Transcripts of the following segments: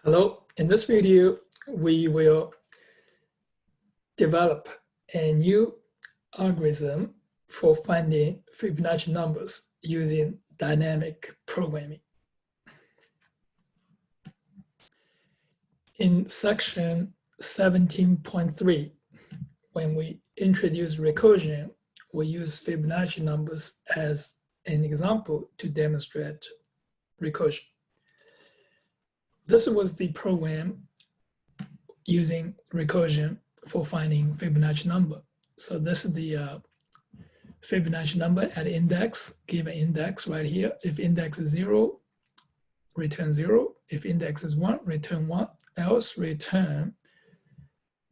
Hello, in this video, we will develop a new algorithm for finding Fibonacci numbers using dynamic programming. In section 17.3, when we introduce recursion, we use Fibonacci numbers as an example to demonstrate recursion. This was the program using recursion for finding Fibonacci number. So this is the Fibonacci number at index, given index right here. If index is 0, return 0. If index is 1, return 1. Else return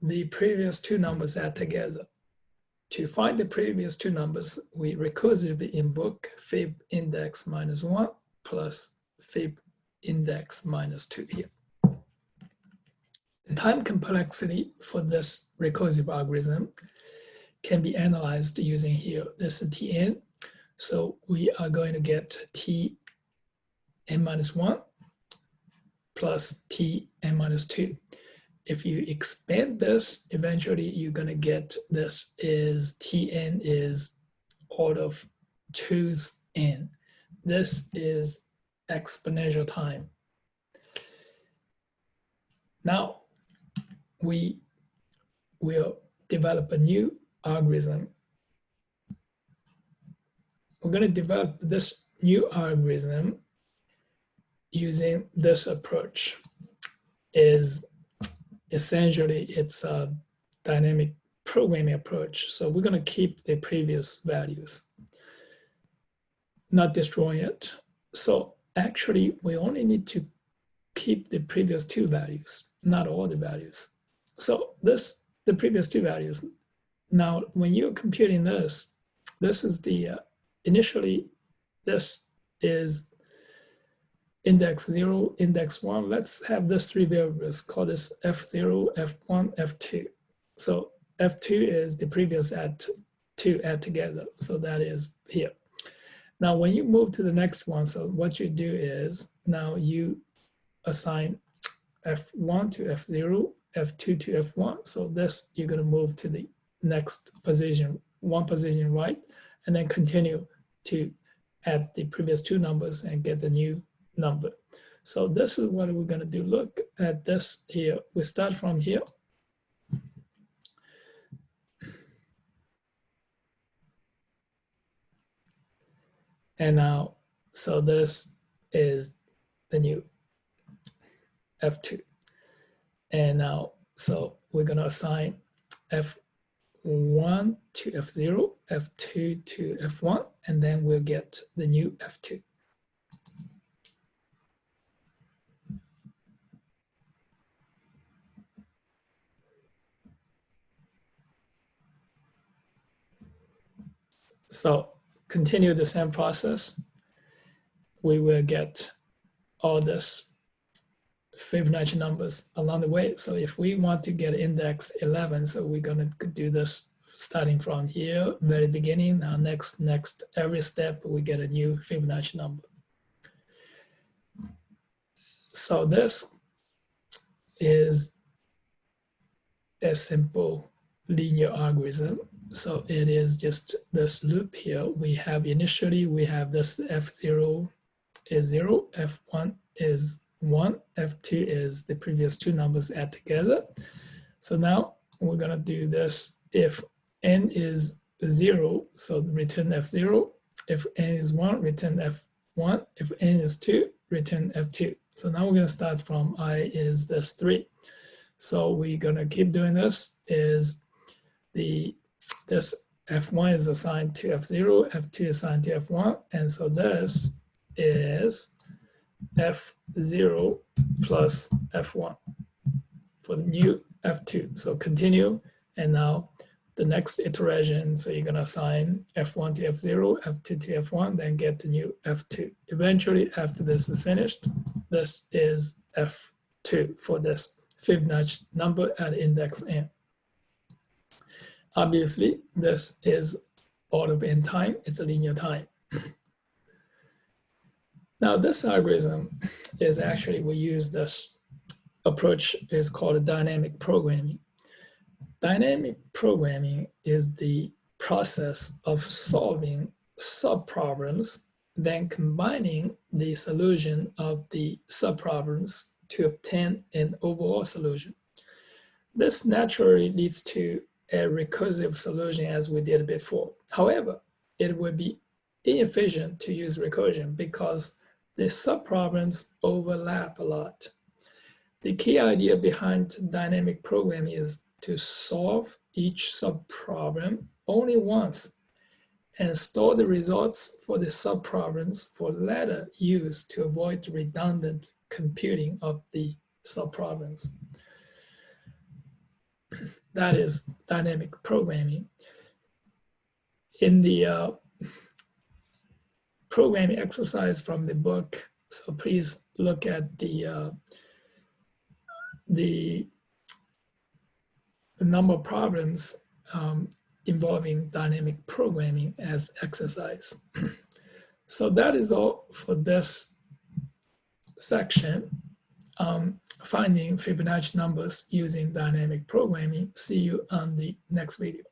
the previous two numbers add together. To find the previous two numbers, we recursively invoke fib index minus 1 plus fib index minus 2 here. The time complexity for this recursive algorithm can be analyzed using here. This is Tn. So we are going to get Tn minus 1 plus Tn minus 2. If you expand this, eventually you're going to get this is Tn is order of 2's n. This is exponential time. Now, we will develop a new algorithm. We're going to develop this new algorithm using this approach. Is essentially it's a dynamic programming approach. So we're going to keep the previous values, not destroy it. So actually, we only need to keep the previous two values, not all the values. So the previous two values. Now, when you're computing this is the, initially, this is index 0, index 1. Let's have these three variables, call this F0, F1, F2. So F2 is the previous two add together. So that is here. Now, when you move to the next one, so what you do is now you assign F1 to F0, F2 to F1. So this, you're going to move to the next position, one position right, and then continue to add the previous two numbers and get the new number. So this is what we're going to do. Look at this here. We start from here. And now, so this is the new F2. And now, so we're going to assign F1 to F0, F2 to F1, and then we'll get the new F2. So continue the same process. We will get all this Fibonacci numbers along the way. So if we want to get index 11, so we're going to do this starting from here, very beginning. Now next, every step we get a new Fibonacci number. So this is a simple linear algorithm. So it is just this loop here. We have initially, we have this F0 is 0, F1 is 1, F2 is the previous two numbers add together. So now we're going to do this. If n is 0, so return F0. If n is 1, return F1. If n is 2, return F2. So now we're going to start from I is this 3. So we're going to keep doing this. Is this F1 is assigned to F0, F2 is assigned to F1. And so this is F0 plus F1 for the new F2. So continue, and now the next iteration, so you're going to assign F1 to F0, F2 to F1, then get the new F2. Eventually, after this is finished, this is F2 for this Fibonacci number at index n. Obviously, this is order of n time, it's a linear time. Now this algorithm is actually, we use this approach is called dynamic programming. Dynamic programming is the process of solving subproblems, then combining the solution of the subproblems to obtain an overall solution. This naturally leads to a recursive solution as we did before. However, it would be inefficient to use recursion because the subproblems overlap a lot. The key idea behind dynamic programming is to solve each subproblem only once and store the results for the subproblems for later use to avoid redundant computing of the subproblems. That is dynamic programming. In the programming exercise from the book, so please look at the number of problems involving dynamic programming as exercise. So that is all for this section. Finding Fibonacci numbers using dynamic programming. See you on the next video.